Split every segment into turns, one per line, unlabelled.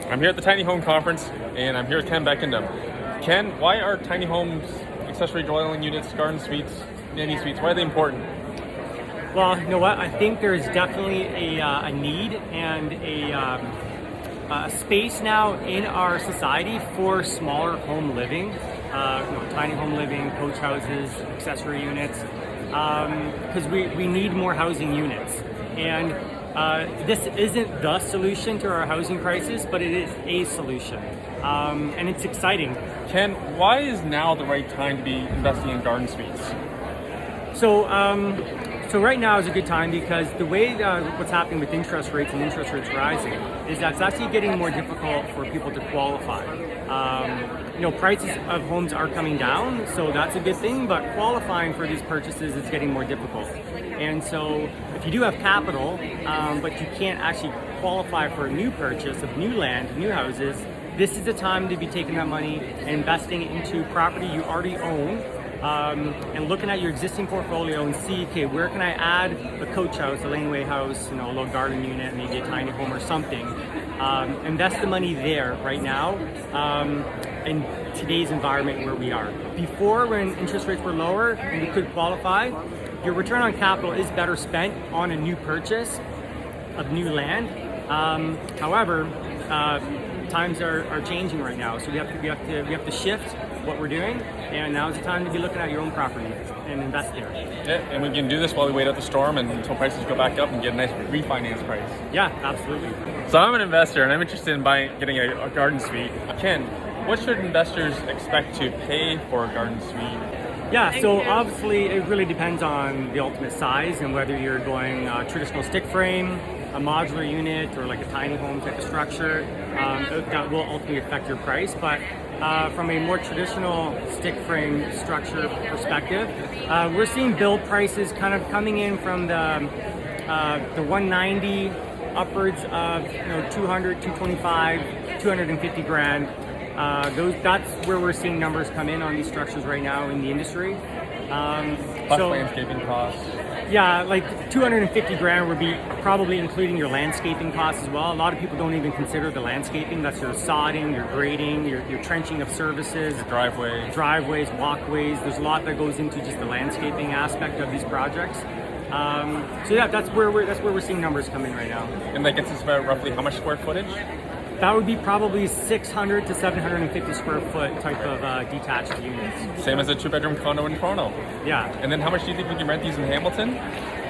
I'm here at the Tiny Home Conference, and I'm here with Ken Bekendam. Ken, why are tiny homes, accessory dwelling units, garden suites, nanny suites, why are they important?
Well, you know what? I think there's definitely a need and a space now in our society for smaller home living, tiny home living, coach houses, accessory units, because we need more housing units. And this isn't the solution to our housing crisis, but it is a solution, and it's exciting.
Ken, why is now the right time to be investing in garden suites?
So right now is a good time because the way what's happening with interest rates and interest rates rising is that it's actually getting more difficult for people to qualify. Prices of homes are coming down, so that's a good thing, but qualifying for these purchases is getting more difficult. And so if you do have capital, but you can't actually qualify for a new purchase of new land, new houses, this is the time to be taking that money and investing it into property you already own, and looking at your existing portfolio and see, okay, where can I add a coach house, a laneway house, a little garden unit, maybe a tiny home or something. Invest the money there right now in today's environment where we are. Before, when interest rates were lower and you could qualify, your return on capital is better spent on a new purchase of new land. However, times are changing right now, so we have to shift what we're doing, and now is the time to be looking at your own property and invest there.
Yeah, and we can do this while we wait out the storm and until prices go back up and get a nice refinance price.
Yeah, absolutely.
So I'm an investor and I'm interested in getting a garden suite. Ken, what should investors expect to pay for a garden suite?
Yeah, so obviously it really depends on the ultimate size and whether you're going traditional stick frame, a modular unit, or like a tiny home type of structure. That will ultimately affect your price, but from a more traditional stick frame structure perspective, we're seeing build prices kind of coming in from the 190 upwards of 200, 225, 250 grand. That's where we're seeing numbers come in on these structures right now in the industry.
Plus landscaping costs.
Yeah, like 250 grand would be probably including your landscaping costs as well. A lot of people don't even consider the landscaping. That's your sodding, your grading, your trenching of services,
your
driveways, walkways. There's a lot that goes into just the landscaping aspect of these projects. So yeah, that's where we're seeing numbers come in right now.
And that gets us about roughly how much square footage?
That would be probably 600 to 750 square foot type of detached units.
Same as a 2-bedroom condo in Toronto.
Yeah.
And then how much do you think we can rent these in Hamilton?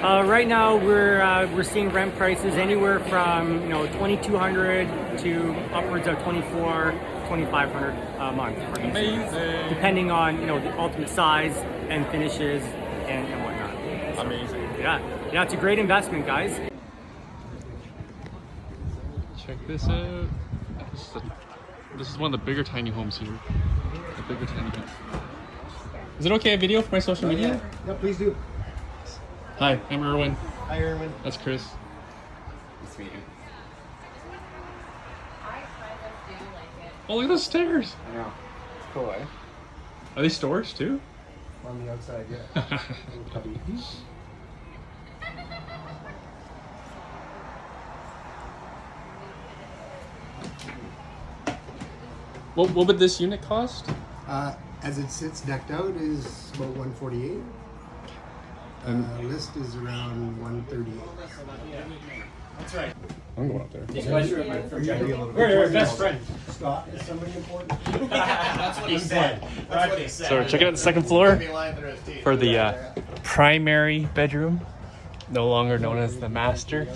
Right now we're seeing rent prices anywhere from 2,200 to upwards of 2,500 a month.
Amazing.
Depending on the ultimate size and finishes and whatnot.
So, amazing.
Yeah, it's a great investment, guys.
Check this out. This is one of the bigger tiny homes here. The bigger tiny house. Is it okay a video for my social media?
Yeah, please do.
Hi, I'm Erwin.
Hi, Erwin.
That's Chris.
Nice to meet you.
Oh, look at those stairs.
I know. It's cool, eh?
Are they stores too?
On the outside, yeah. Little cubby.
What would this unit cost?
As it sits decked out is about 148. List is around 138.
That's right.
I'm going up there.
We're best friends.
Scott, is somebody important?
That's what he said. That's what he said.
So we're checking out the second floor for the primary bedroom, no longer known as the master.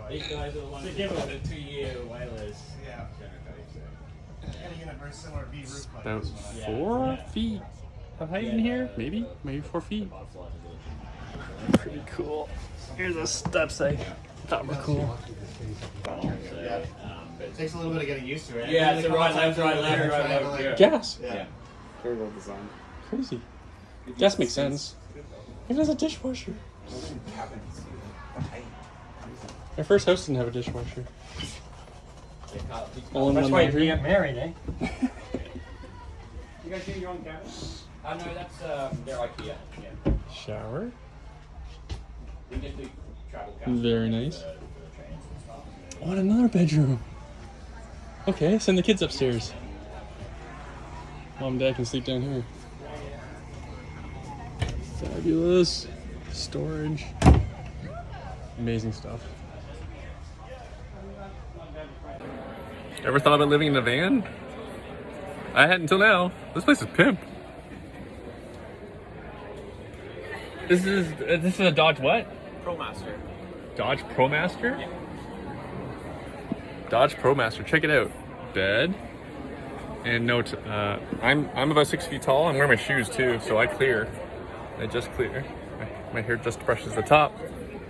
These guys are the ones that give us a 2-year wireless. Yeah.
It's about 4 feet of height in here, maybe 4 feet. Pretty cool. Here's the steps I thought were cool.
It takes a little bit of getting used to it.
Yeah, it's a right, left, right, left.
Gas.
Yeah.
Very well designed.
Crazy. Gas makes sense. It has a dishwasher. My first house didn't have a dishwasher. All in
That's
one
why you
laundry.
get married, eh?
You guys do your own cabin? No, that's their IKEA. Yeah.
Shower.
We just do travel cabins.
Very nice.
For the trains and stuff.
Oh, and another bedroom. Okay, send the kids upstairs. Mom and Dad can sleep down here. Fabulous. Storage. Amazing stuff. Ever thought about living in a van? I hadn't until now. This place is pimp. This is a Dodge what?
ProMaster.
Dodge ProMaster?
Yeah.
Dodge ProMaster. Check it out. Bed. And note, I'm about 6 feet tall. I'm wearing my shoes too, so I clear. I just clear. My hair just brushes the top.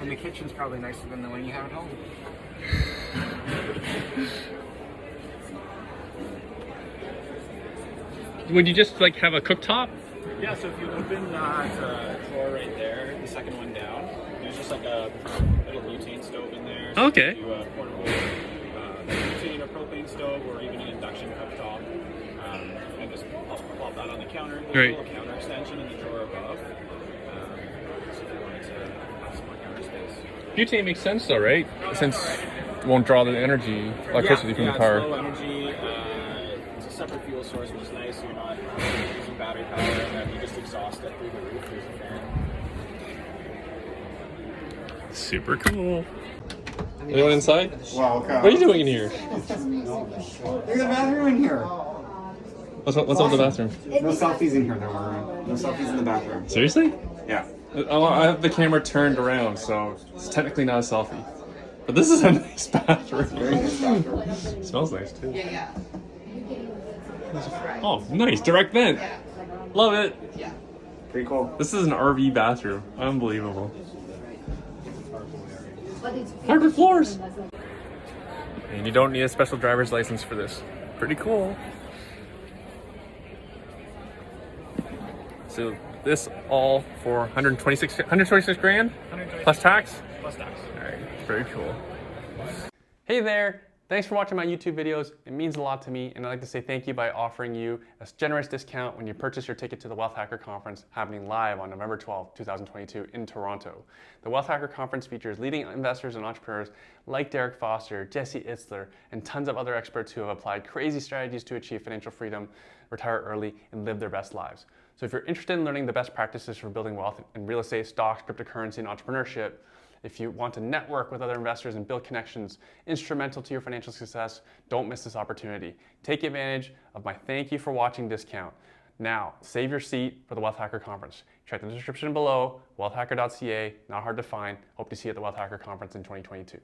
And the kitchen's probably nicer than the one you have at home.
Would you just like have a cooktop?
Yeah, so if you open that drawer right there, the second one down, there's just like a little butane stove in there. So
Okay.
you do a portable butane or propane stove or even an induction cooktop. And just plop that on the counter. There's
Right.
a little counter extension in the drawer above. So if you wanted to have some more counter space.
Butane makes sense though, right? Since it won't draw the electricity from the car.
It's low energy. It's a separate fuel source, which is nice. So you're not using battery power, and then you just exhaust it through the roof. There's a fan.
Super cool. Anyone inside?
Welcome.
What are you doing in here?
Look at the bathroom in here.
What's up with the bathroom?
No selfies in here, though. No selfies in the bathroom.
Seriously?
Yeah.
I have the camera turned around, so it's technically not a selfie. But this is a nice bathroom.
Very nice bathroom.
It smells nice too.
Yeah.
Oh, nice. Direct vent. Love it.
Yeah.
Pretty cool.
This is an RV bathroom. Unbelievable. Hardwood floors. And you don't need a special driver's license for this. Pretty cool. So this all for 126 grand? Plus tax?
Plus tax.
All right, very cool. Hey there. Thanks for watching my YouTube videos. It means a lot to me, and I'd like to say thank you by offering you a generous discount when you purchase your ticket to the Wealth Hacker Conference happening live on November 12, 2022 in Toronto. The Wealth Hacker Conference features leading investors and entrepreneurs like Derek Foster, Jesse Itzler, and tons of other experts who have applied crazy strategies to achieve financial freedom, retire early, and live their best lives. So if you're interested in learning the best practices for building wealth in real estate, stocks, cryptocurrency, and entrepreneurship, if you want to network with other investors and build connections instrumental to your financial success, don't miss this opportunity. Take advantage of my thank you for watching discount. Now, save your seat for the Wealth Hacker Conference. Check the description below, wealthhacker.ca, not hard to find. Hope to see you at the Wealth Hacker Conference in 2022.